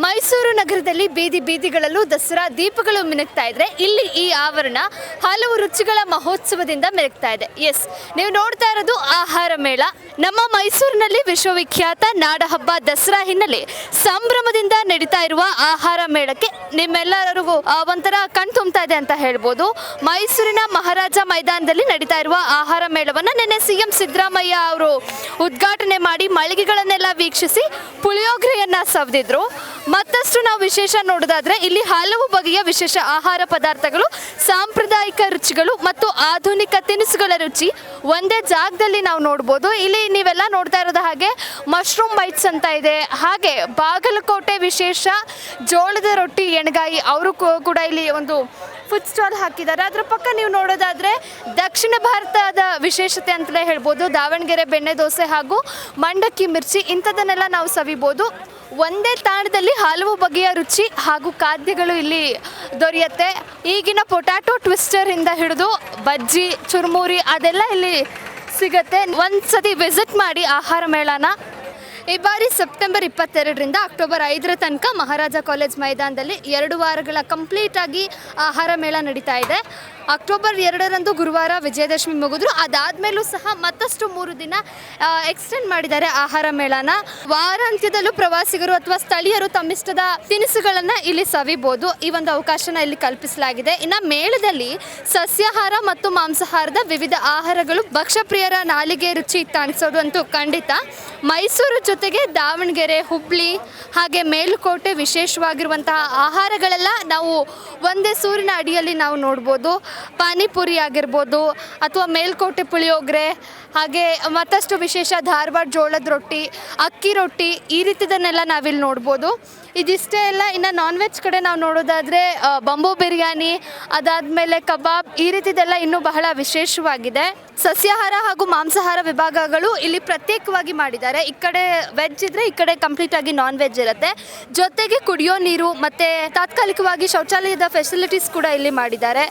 ಮೈಸೂರು ನಗರದಲ್ಲಿ ಬೀದಿ ಬೀದಿಗಳಲ್ಲೂ ದಸರಾ ದೀಪಗಳು ಮಿನುಗ್ತಾ ಇದ್ರೆ ಇಲ್ಲಿ ಈ ಆವರಣ ಹಲವು ರುಚಿಗಳ ಮಹೋತ್ಸವದಿಂದ ಮಿನುಗ್ತಾ ಇದೆ. ಎಸ್, ನೀವು ನೋಡ್ತಾ ಇರೋದು ಆಹಾರ ಮೇಳ. ನಮ್ಮ ಮೈಸೂರಿನಲ್ಲಿ ವಿಶ್ವವಿಖ್ಯಾತ ನಾಡಹಬ್ಬ ದಸರಾ ಹಿನ್ನೆಲೆ ಸಂಭ್ರಮದಿಂದ ನಡೀತಾ ಇರುವ ಆಹಾರ ಮೇಳಕ್ಕೆ ನಿಮ್ಮೆಲ್ಲರಿಗೂ ಒಂಥರ ಕಣ್ ತುಂಬ್ತಾ ಇದೆ ಅಂತ ಹೇಳ್ಬೋದು. ಮೈಸೂರಿನ ಮಹಾರಾಜ ಮೈದಾನದಲ್ಲಿ ನಡೀತಾ ಇರುವ ಆಹಾರ ಮೇಳವನ್ನು ನಿನ್ನೆ ಸಿಎಂ ಸಿದ್ದರಾಮಯ್ಯ ಅವರು ಉದ್ಘಾಟನೆ ಮಾಡಿ ಮಳಿಗೆಗಳನ್ನೆಲ್ಲ ವೀಕ್ಷಿಸಿ ಪುಳಿಯೋಗರೆಯನ್ನ ಸವದಿದ್ರು. ಮತ್ತಷ್ಟು ನಾವು ವಿಶೇಷ ನೋಡೋದಾದ್ರೆ ಇಲ್ಲಿ ಹಲವು ಬಗೆಯ ವಿಶೇಷ ಆಹಾರ ಪದಾರ್ಥಗಳು, ಸಾಂಪ್ರದಾಯಿಕ ರುಚಿಗಳು ಮತ್ತು ಆಧುನಿಕ ತಿನಿಸುಗಳ ರುಚಿ ಒಂದೇ ಜಾಗದಲ್ಲಿ ನಾವು ನೋಡ್ಬೋದು. ಇಲ್ಲಿ ನೀವೆಲ್ಲ ನೋಡ್ತಾ ಇರೋದು ಹಾಗೆ ಮಶ್ರೂಮ್ ಬೈಟ್ಸ್ ಅಂತ ಇದೆ. ಹಾಗೆ ಬಾಗಲಕೋಟೆ ವಿಶೇಷ ಜೋಳದ ರೊಟ್ಟಿ ಎಣ್ಗಾಯಿ ಅವರು ಕೂಡ ಇಲ್ಲಿ ಒಂದು ಫುಡ್ ಸ್ಟಾಲ್ ಹಾಕಿದ್ದಾರೆ. ಅದರ ಪಕ್ಕ ನೀವು ನೋಡೋದಾದ್ರೆ ದಕ್ಷಿಣ ಭಾರತದ ವಿಶೇಷತೆ ಅಂತಲೇ ಹೇಳ್ಬೋದು. ದಾವಣಗೆರೆ ಬೆಣ್ಣೆ ದೋಸೆ ಹಾಗೂ ಮಂಡಕ್ಕಿ ಮಿರ್ಚಿ ಇಂಥದನ್ನೆಲ್ಲ ನಾವು ಸವಿಬೋದು. ಒಂದೇ ತಾಣದಲ್ಲಿ ಹಲವು ಬಗೆಯ ರುಚಿ ಹಾಗೂ ಖಾದ್ಯಗಳು ಇಲ್ಲಿ ದೊರೆಯುತ್ತೆ. ಈಗಿನ ಪೊಟ್ಯಾಟೊ ಟ್ವಿಸ್ಟರಿಂದ ಹಿಡಿದು ಬಜ್ಜಿ, ಚುರುಮುರಿ ಅದೆಲ್ಲ ಇಲ್ಲಿ ಸಿಗುತ್ತೆ. ಒಂದ್ಸತಿ ವಿಸಿಟ್ ಮಾಡಿ ಆಹಾರ ಮೇಳನ. ಈ ಬಾರಿ ಸೆಪ್ಟೆಂಬರ್ 22ರಿಂದ ಅಕ್ಟೋಬರ್ 5ರ ತನಕ ಮಹಾರಾಜ ಕಾಲೇಜ್ ಮೈದಾನದಲ್ಲಿ 2 ವಾರಗಳ ಕಂಪ್ಲೀಟಾಗಿ ಆಹಾರ ಮೇಳ ನಡೀತಾ ಇದೆ. ಅಕ್ಟೋಬರ್ 2ರಂದು ಗುರುವಾರ ವಿಜಯದಶಮಿ ಮುಗಿದ್ರು. ಅದಾದಮೇಲೂ ಸಹ ಮತ್ತಷ್ಟು 3 ದಿನ ಎಕ್ಸ್ಟೆಂಡ್ ಮಾಡಿದ್ದಾರೆ ಆಹಾರ ಮೇಳನ. ವಾರಾಂತ್ಯದಲ್ಲೂ ಪ್ರವಾಸಿಗರು ಅಥವಾ ಸ್ಥಳೀಯರು ತಮ್ಮಿಷ್ಟದ ತಿನಿಸುಗಳನ್ನು ಇಲ್ಲಿ ಸವಿಬೋದು. ಈ ಒಂದು ಅವಕಾಶನ ಇಲ್ಲಿ ಕಲ್ಪಿಸಲಾಗಿದೆ. ಇನ್ನು ಮೇಳದಲ್ಲಿ ಸಸ್ಯಾಹಾರ ಮತ್ತು ಮಾಂಸಾಹಾರದ ವಿವಿಧ ಆಹಾರಗಳು ಭಕ್ಷ್ಯಪ್ರಿಯರ ನಾಲಿಗೆ ರುಚಿ ಕಾಣಿಸೋದು ಅಂತೂ ಖಂಡಿತ. ಮೈಸೂರು ಜೊತೆಗೆ ದಾವಣಗೆರೆ, ಹುಬ್ಳಿ ಹಾಗೆ ಮೇಲುಕೋಟೆ ವಿಶೇಷವಾಗಿರುವಂತಹ ಆಹಾರಗಳೆಲ್ಲ ನಾವು ಒಂದೇ ಸೂರಿನ ಅಡಿಯಲ್ಲಿ ನಾವು ನೋಡ್ಬೋದು. ಪಾನಿಪುರಿ ಆಗಿರ್ಬೋದು ಅಥವಾ ಮೇಲ್ಕೋಟೆ ಪುಳಿಯೋಗರೆ, ಹಾಗೆ ಮತ್ತಷ್ಟು ವಿಶೇಷ ಧಾರವಾಡ ಜೋಳದ ರೊಟ್ಟಿ, ಅಕ್ಕಿ ರೊಟ್ಟಿ ಈ ರೀತಿದನ್ನೆಲ್ಲ ನಾವಿಲ್ಲಿ ನೋಡ್ಬೋದು. ಇದಿಷ್ಟೇ ಎಲ್ಲ. ಇನ್ನು ನಾನ್ ವೆಜ್ ಕಡೆ ನಾವು ನೋಡೋದಾದರೆ ಬಂಬೂ ಬಿರಿಯಾನಿ, ಅದಾದಮೇಲೆ ಕಬಾಬ್ ಈ ರೀತಿದೆಲ್ಲ ಇನ್ನೂ ಬಹಳ ವಿಶೇಷವಾಗಿದೆ. ಸಸ್ಯಾಹಾರ ಹಾಗೂ ಮಾಂಸಾಹಾರ ವಿಭಾಗಗಳು ಇಲ್ಲಿ ಪ್ರತ್ಯೇಕವಾಗಿ ಮಾಡಿದ್ದಾರೆ. ಈ ಕಡೆ ವೆಜ್ ಇದ್ದರೆ ಈ ಕಡೆ ಕಂಪ್ಲೀಟಾಗಿ ನಾನ್ ವೆಜ್ ಇರುತ್ತೆ. ಜೊತೆಗೆ ಕುಡಿಯೋ ನೀರು ಮತ್ತು ತಾತ್ಕಾಲಿಕವಾಗಿ ಶೌಚಾಲಯದ ಫೆಸಿಲಿಟೀಸ್ ಕೂಡ ಇಲ್ಲಿ ಮಾಡಿದ್ದಾರೆ.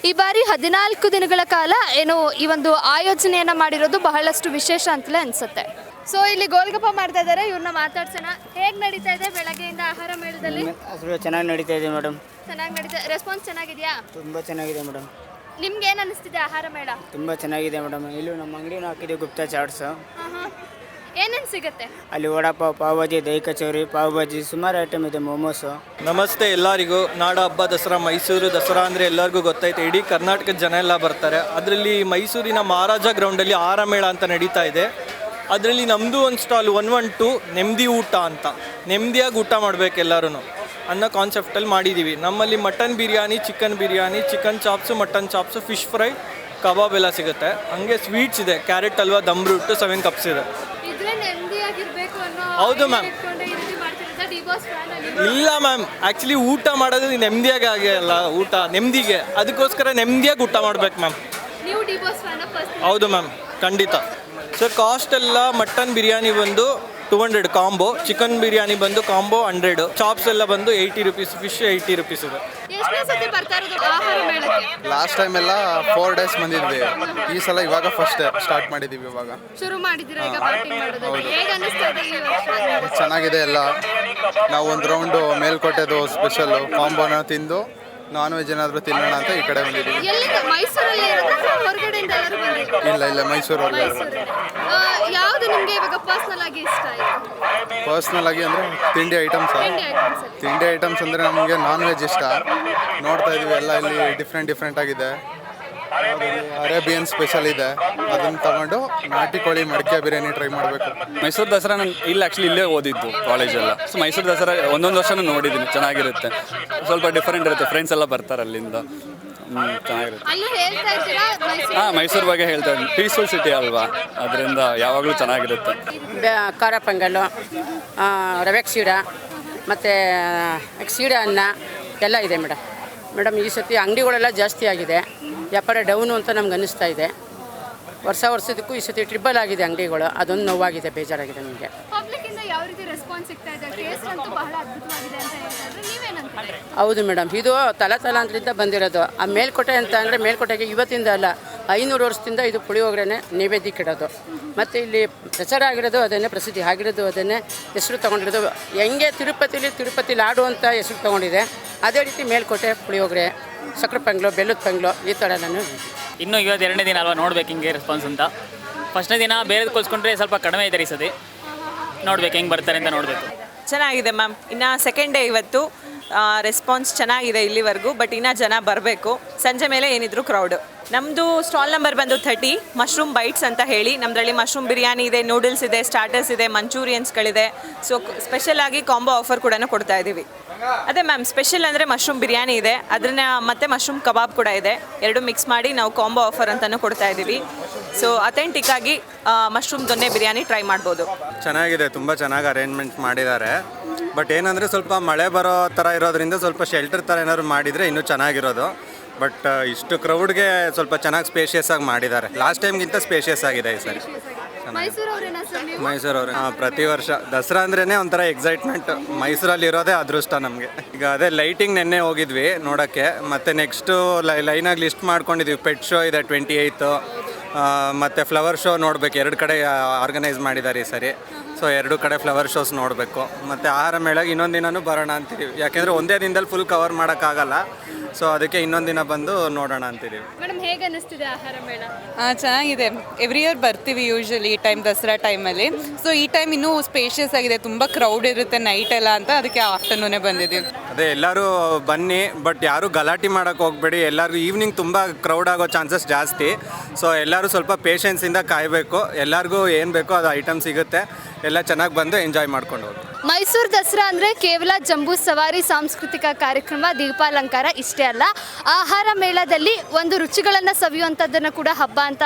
ಈ ಬಾರಿ 14 ದಿನಗಳ ಕಾಲ ಏನು ಈ ಒಂದು ಆಯೋಜನೆಯನ್ನು ಮಾಡಿರೋದು ಬಹಳಷ್ಟು ವಿಶೇಷ ಅಂತಲೇ ಅನಿಸುತ್ತೆ. ಸೊ ಇಲ್ಲಿ ಗೋಲ್ಗಪ್ಪ ಮಾಡ್ತಾ ಇದ್ದಾರೆ, ಇವ್ರನ್ನ ಮಾತಾಡ್ಸೋಣ. ಹೇಗೆ ನಡೀತಾ ಇದೆ ಬೆಳಗ್ಗೆಯಿಂದ ಆಹಾರ ಮೇಳದಲ್ಲಿ? ಚೆನ್ನಾಗಿ ನಡೀತಾ ಇದೆ ಮೇಡಮ್. ಚೆನ್ನಾಗಿ ನಡೀತಾ, ರೆಸ್ಪಾನ್ಸ್ ಚೆನ್ನಾಗಿದೆಯಾ? ತುಂಬ ಚೆನ್ನಾಗಿದೆ ಮೇಡಮ್. ನಿಮ್ಗೆ ಏನು ಅನಿಸ್ತಿದೆ ಆಹಾರ ಮೇಳ? ತುಂಬ ಚೆನ್ನಾಗಿದೆ ಮೇಡಮ್. ಇಲ್ಲೂ ನಮ್ಮ ಅಂಗಡಿನ ಹಾಕಿದೆ ಗುಪ್ತಾ ಚಾಟ್ಸ್. ಏನೇನು ಸಿಗುತ್ತೆ ಅಲ್ಲಿ? ವಡಾಪಾವ್, ಪಾವ್ ಭಾಜಿ, ದಹಿ ಕಚೋರಿ, ಪಾವ್ ಭಾಜಿ, ಸುಮಾರು ಐಟಮ್ ಇದೆ, ಮೋಮೋಸು. ನಮಸ್ತೆ ಎಲ್ಲರಿಗೂ. ನಾಡ ಹಬ್ಬ ದಸರಾ, ಮೈಸೂರು ದಸರಾ ಅಂದರೆ ಎಲ್ಲರಿಗೂ ಗೊತ್ತೈತೆ. ಇಡೀ ಕರ್ನಾಟಕದ ಜನ ಎಲ್ಲ ಬರ್ತಾರೆ. ಅದರಲ್ಲಿ ಮೈಸೂರಿನ ಮಹಾರಾಜ ಗ್ರೌಂಡಲ್ಲಿ ಆಹಾರ ಮೇಳ ಅಂತ ನಡೀತಾ ಇದೆ. ಅದರಲ್ಲಿ ನಮ್ಮದು ಒಂದು ಸ್ಟಾಲ್ 112 ನೆಮ್ಮದಿ ಊಟ ಅಂತ, ನೆಮ್ಮದಿಯಾಗಿ ಊಟ ಮಾಡಬೇಕು ಎಲ್ಲರೂ ಅನ್ನೋ ಕಾನ್ಸೆಪ್ಟಲ್ಲಿ ಮಾಡಿದ್ದೀವಿ. ನಮ್ಮಲ್ಲಿ mutton biryani, chicken chops, mutton chops, fish fry, kebab ಎಲ್ಲ ಸಿಗುತ್ತೆ. ಹಾಗೆ ಸ್ವೀಟ್ಸ್ ಇದೆ, ಕ್ಯಾರೆಟ್ ಹಲ್ವಾ, ದಮ್ ರೂಟು, 7 ಕಪ್ಸ್ ಇದೆ. ಹೌದು ಮ್ಯಾಮ್. ಇಲ್ಲ ಮ್ಯಾಮ್, ಆ್ಯಕ್ಚುಲಿ ಊಟ ಮಾಡೋದು ನೆಮ್ಮದಿಯಾಗಿ ಆಗಿಲ್ಲ, ಊಟ ನೆಮ್ಮದಿಗೆ, ಅದಕ್ಕೋಸ್ಕರ ನೆಮ್ಮದಿಯಾಗಿ ಊಟ ಮಾಡ್ಬೇಕು ಮ್ಯಾಮ್. ಹೌದು ಮ್ಯಾಮ್, ಖಂಡಿತ. ಸರ್ ಕಾಸ್ಟ್ ಎಲ್ಲ ಮಟನ್ ಬಿರಿಯಾನಿ ಬಂದು 200 ಕಾಂಬೋ, ಚಿಕನ್ ಬಿರಿಯಾನಿ ಬಂದು ಕಾಂಬೋ 100, ಚಾಪ್ಸ್ ಎಲ್ಲ ಬಂದು 80 ರುಪೀಸ್, ಫಿಶ್ 80 ರುಪೀಸ್ ಇದೆ. ಲಾಸ್ಟ್ ಟೈಮ್ ಎಲ್ಲ 4 ಡೇಸ್ ಬಂದಿದ್ವಿ. ಈ ಸಲ ಇವಾಗ ಫಸ್ಟ್ ಸ್ಟಾರ್ಟ್ ಮಾಡಿದ್ದೀವಿ. ಇವಾಗ ಶುರು ಮಾಡಿದ್ದೀರಾ ಈಗ ಪಾರ್ಟಿ ಮಾಡೋದು? ಹೇಗೆ ಅನಿಸ್ತಾ ಇದೆ ಈ ವರ್ಷ? ಚೆನ್ನಾಗಿದೆ ಎಲ್ಲ. ನಾವು ಒಂದು ರೌಂಡು ಮೇಲ್ಕೋಟೆದು ಸ್ಪೆಷಲ್ ಕಾಂಬೋನ ತಿಂದು ನಾನ್ ವೆಜ್ ಏನಾದರೂ ತಿನ್ನೋಣ ಅಂತ ಈ ಕಡೆ ಬಂದಿದ್ದೀವಿ. ಇಲ್ಲ ಮೈಸೂರು ಹೊರಗಡೆ. ಯಾವುದು ನಿಮಗೆ ಇವಾಗ ಪರ್ಸನಲ್ ಆಗಿ ಇಷ್ಟ ಆಯಿತು? ಪರ್ಸ್ನಲ್ ಆಗಿ ಅಂದರೆ ತಿಂಡಿ ಐಟಮ್ಸ್ ಅಂದರೆ ನಮಗೆ ನಾನ್ ವೆಜ್ ಇಷ್ಟ. ನೋಡ್ತಾ ಇದೀವಿ ಎಲ್ಲ ಇಲ್ಲಿ ಡಿಫ್ರೆಂಟ್ ಆಗಿದೆ. ಅರೇಬಿಯನ್ ಸ್ಪೆಷಲ್ ಇದೆ, ಅದನ್ನು ತಗೊಂಡು ನಾಟಿ ಕೋಳಿ ಮಡಿಕೆ ಬಿರಿಯಾನಿ ಟ್ರೈ ಮಾಡಬೇಕು. ಮೈಸೂರು ದಸರಾ ನಾನು ಇಲ್ಲೇ ಓದಿದ್ದು ಕಾಲೇಜೆಲ್ಲ. ಸೊ ಮೈಸೂರು ದಸರಾ ಒಂದೊಂದು ವರ್ಷನೂ ನೋಡಿದ್ದೀನಿ, ಚೆನ್ನಾಗಿರುತ್ತೆ. ಸ್ವಲ್ಪ ಡಿಫ್ರೆಂಟ್ ಇರುತ್ತೆ, ಫ್ರೆಂಡ್ಸ್ ಎಲ್ಲ ಬರ್ತಾರೆ ಅಲ್ಲಿಂದ, ಚೆನ್ನಾಗಿರುತ್ತೆ. ಮೈಸೂರು ಬಗ್ಗೆ ಹೇಳ್ತಾ ಇದ್ದೀನಿ, ಪೀಸ್ಫುಲ್ ಸಿಟಿ ಅಲ್ವಾ, ಅದರಿಂದ ಯಾವಾಗಲೂ ಚೆನ್ನಾಗಿರುತ್ತೆ. ಖಾರ ಪೊಂಗಲ್ಲು, ರವೆ ಸೀಡ ಮತ್ತು ಸೀಡ ಅನ್ನ ಎಲ್ಲ ಇದೆ ಮೇಡಮ್. ಈ ಸತಿ ಅಂಗಡಿಗಳೆಲ್ಲ ಜಾಸ್ತಿ ಆಗಿದೆ, ವ್ಯಾಪಾರ ಡೌನು ಅಂತ ನಮ್ಗೆ ಅನ್ನಿಸ್ತಾ ಇದೆ. ವರ್ಷದಕ್ಕೂ ಈ ಸತಿ ಟ್ರಿಬಲ್ ಆಗಿದೆ ಅಂಗಡಿಗಳು, ಅದೊಂದು ನೋವಾಗಿದೆ, ಬೇಜಾರಾಗಿದೆ ನಮಗೆ. ನೀವೇನಂತಾರೆ? ಹೌದು ಮೇಡಮ್, ಇದು ತಲಾಂತರದಿಂದ ಬಂದಿರೋದು. ಆ ಮೇಲ್ಕೋಟೆ ಅಂತ ಅಂದರೆ ಮೇಲ್ಕೋಟೆಗೆ ಇವತ್ತಿಂದ ಅಲ್ಲ, 500 ವರ್ಷದಿಂದ ಇದು ಪುಳಿಯೋಗರೆನೇ ನೈವೇದ್ಯಕ್ಕೆ ಇಡೋದು. ಮತ್ತು ಇಲ್ಲಿ ಪ್ರಚಾರ ಆಗಿರೋದು ಅದನ್ನೇ, ಪ್ರಸಿದ್ಧಿ ಆಗಿರೋದು ಅದನ್ನೇ, ಹೆಸರು ತೊಗೊಂಡಿರೋದು ಹೆಂಗೆ ತಿರುಪತಿ ಲಾಡು ಅಂತ ಹೆಸರು ತೊಗೊಂಡಿದೆ, ಅದೇ ರೀತಿ ಮೇಲ್ಕೋಟೆ ಪುಳಿಯೋಗರೆ, ಸಕ್ಕರೆ ಪೊಂಗಲು, ಬೆಲ್ಲದ ಪೊಂಗಲು ಈ ಥರ ನಾನು. ಇನ್ನೂ ಇವತ್ತು 2ನೇ ದಿನ ಅಲ್ವಾ, ನೋಡ್ಬೇಕು ಹಿಂಗೆ ರೆಸ್ಪಾನ್ಸ್ ಅಂತ. ಫಸ್ಟ್ನೇ ದಿನ ಬೇರೆದು ಕೊಲ್ಸ್ಕೊಂಡ್ರೆ ಸ್ವಲ್ಪ ಕಡಿಮೆ ಇದೆ ಈ ಸತಿ, ನೋಡ್ಬೇಕು ಹೆಂಗೆ ಬರ್ತಾರೆ ಅಂತ ನೋಡಬೇಕು. ಚೆನ್ನಾಗಿದೆ ಮ್ಯಾಮ್. ಇನ್ನು ಸೆಕೆಂಡ್ ಡೇ ಇವತ್ತು ರೆಸ್ಪಾನ್ಸ್ ಚೆನ್ನಾಗಿದೆ ಇಲ್ಲಿವರೆಗೂ, ಬಟ್ ಇನ್ನೂ ಜನ ಬರಬೇಕು. ಸಂಜೆ ಮೇಲೆ ಏನಿದ್ರು ಕ್ರೌಡು. ನಮ್ಮದು ಸ್ಟಾಲ್ ನಂಬರ್ ಬಂದು 30 ಮಶ್ರೂಮ್ ಬೈಟ್ಸ್ ಅಂತ ಹೇಳಿ. ನಮ್ಮದ್ರಲ್ಲಿ ಮಶ್ರೂಮ್ ಬಿರಿಯಾನಿ ಇದೆ, ನೂಡಲ್ಸ್ ಇದೆ, ಸ್ಟಾರ್ಟರ್ಸ್ ಇದೆ, ಮಂಚೂರಿಯನ್ಸ್ಗಳಿದೆ. ಸೊ ಸ್ಪೆಷಲಾಗಿ ಕಾಂಬೋ ಆಫರ್ ಕೂಡ ಕೊಡ್ತಾ ಇದ್ದೀವಿ. ಅದೇ ಮ್ಯಾಮ್, ಸ್ಪೆಷಲ್ ಅಂದರೆ ಮಶ್ರೂಮ್ ಬಿರಿಯಾನಿ ಇದೆ, ಅದನ್ನ ಮತ್ತು ಮಶ್ರೂಮ್ ಕಬಾಬ್ ಕೂಡ ಇದೆ. ಎರಡು ಮಿಕ್ಸ್ ಮಾಡಿ ನಾವು ಕಾಂಬೋ ಆಫರ್ ಅಂತಲೂ ಕೊಡ್ತಾ ಇದ್ದೀವಿ. ಸೊ ಅಥೆಂಟಿಕ್ಕಾಗಿ ಮಶ್ರೂಮ್ ದೊನ್ನೆ ಬಿರಿಯಾನಿ ಟ್ರೈ ಮಾಡ್ಬೋದು. ಚೆನ್ನಾಗಿದೆ, ತುಂಬ ಚೆನ್ನಾಗಿ ಅರೇಂಜ್ಮೆಂಟ್ ಮಾಡಿದ್ದಾರೆ. ಬಟ್ ಏನಂದರೆ ಸ್ವಲ್ಪ ಮಳೆ ಬರೋ ಥರ ಇರೋದ್ರಿಂದ ಸ್ವಲ್ಪ ಶೆಲ್ಟರ್ ಥರ ಏನಾದ್ರು ಮಾಡಿದರೆ ಇನ್ನೂ ಚೆನ್ನಾಗಿರೋದು. ಬಟ್ ಇಷ್ಟು ಕ್ರೌಡ್ಗೆ ಸ್ವಲ್ಪ ಚೆನ್ನಾಗಿ ಸ್ಪೇಷಿಯಸ್ ಆಗಿ ಮಾಡಿದ್ದಾರೆ. ಲಾಸ್ಟ್ ಟೈಮ್ಗಿಂತ ಸ್ಪೇಷಿಯಸ್ ಆಗಿದೆ ಈ ಸರಿ. ಮೈಸೂರವ್ರೆ ಪ್ರತಿ ವರ್ಷ ದಸರಾ ಅಂದ್ರೇ ಒಂಥರ ಎಕ್ಸೈಟ್ಮೆಂಟ್. ಮೈಸೂರಲ್ಲಿ ಇರೋದೇ ಅದೃಷ್ಟ ನಮಗೆ. ಈಗ ಅದೇ ಲೈಟಿಂಗ್ ನೆನ್ನೆ ಹೋಗಿದ್ವಿ ನೋಡೋಕ್ಕೆ. ಮತ್ತು ನೆಕ್ಸ್ಟು ಲೈನಾಗಿ ಲಿಸ್ಟ್ ಮಾಡ್ಕೊಂಡಿದ್ವಿ. ಪೆಟ್ ಶೋ ಇದೆ 28, ಮತ್ತು ಫ್ಲವರ್ ಶೋ ನೋಡಬೇಕು. 2 ಕಡೆ ಆರ್ಗನೈಸ್ ಮಾಡಿದ್ದಾರೆ ಈ ಸರಿ. ಸೊ 2 ಕಡೆ ಫ್ಲವರ್ ಶೋಸ್ ನೋಡಬೇಕು. ಮತ್ತು ಆಹಾರ ಮೇಳಗೆ ಇನ್ನೊಂದು ದಿನವೂ ಬರೋಣ ಅಂತಿದ್ದೀವಿ. ಯಾಕೆಂದರೆ ಒಂದೇ ದಿನದಲ್ಲಿ ಫುಲ್ ಕವರ್ ಮಾಡೋಕ್ಕಾಗಲ್ಲ. ಸೊ ಅದಕ್ಕೆ ಇನ್ನೊಂದು ದಿನ ಬಂದು ನೋಡೋಣ ಅಂತಿದ್ದೀವಿ. ಮೇಡಮ್, ಹೇಗೆ ಅನ್ನಿಸ್ತಿದೆ ಆಹಾರ ಮೇಳ? ಚೆನ್ನಾಗಿದೆ. ಎವ್ರಿ ಇಯರ್ ಬರ್ತೀವಿ ಯೂಶ್ವಲಿ ಈ ಟೈಮ್, ದಸರಾ ಟೈಮಲ್ಲಿ. ಸೊ ಈ ಟೈಮ್ ಇನ್ನೂ ಸ್ಪೇಷಿಯಸ್ ಆಗಿದೆ, ತುಂಬ ಕ್ರೌಡ್ ಇರುತ್ತೆ ನೈಟ್ ಎಲ್ಲ ಅಂತ, ಅದಕ್ಕೆ ಆಫ್ಟರ್ನೂನೇ ಬಂದಿದ್ದೀವಿ. ಅದೇ ಎಲ್ಲರೂ ಬನ್ನಿ, ಬಟ್ ಯಾರೂ ಗಲಾಟೆ ಮಾಡೋಕ್ಕೆ ಹೋಗಬೇಡಿ. ಎಲ್ಲರಿಗೂ ಈವ್ನಿಂಗ್ ತುಂಬ ಕ್ರೌಡ್ ಆಗೋ ಚಾನ್ಸಸ್ ಜಾಸ್ತಿ. ಸೊ ಎಲ್ಲರೂ ಸ್ವಲ್ಪ ಪೇಷನ್ಸಿಂದ ಕಾಯಬೇಕು. ಎಲ್ಲರಿಗೂ ಏನು ಬೇಕೋ ಅದು ಐಟಮ್ ಸಿಗುತ್ತೆ. ಎಲ್ಲ ಚೆನ್ನಾಗಿ ಬಂದು ಎಂಜಾಯ್ ಮಾಡ್ಕೊಂಡು ಹೋಗಿ. ಮೈಸೂರು ದಸರಾ ಅಂದರೆ ಕೇವಲ ಜಂಬೂ ಸವಾರಿ, ಸಾಂಸ್ಕೃತಿಕ ಕಾರ್ಯಕ್ರಮ, ದೀಪಾಲಂಕಾರ ಇಷ್ಟೇ ಅಲ್ಲ. ಆಹಾರ ಮೇಳದಲ್ಲಿ ಒಂದು ರುಚಿಗಳನ್ನು ಸವಿಯುವಂಥದ್ದನ್ನು ಕೂಡ ಹಬ್ಬ ಅಂತ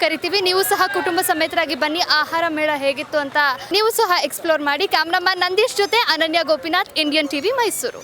ಕರಿತೀವಿ. ನೀವು ಸಹ ಕುಟುಂಬ ಸಮೇತರಾಗಿ ಬನ್ನಿ. ಆಹಾರ ಮೇಳ ಹೇಗಿತ್ತು ಅಂತ ನೀವು ಸಹ ಎಕ್ಸ್ಪ್ಲೋರ್ ಮಾಡಿ. ಕ್ಯಾಮ್ರಾಮನ್ ನಂದೀಶ್ ಜೊತೆ ಅನನ್ಯ ಗೋಪಿನಾಥ್, ಇಂಡಿಯನ್ ಟಿವಿ, ಮೈಸೂರು.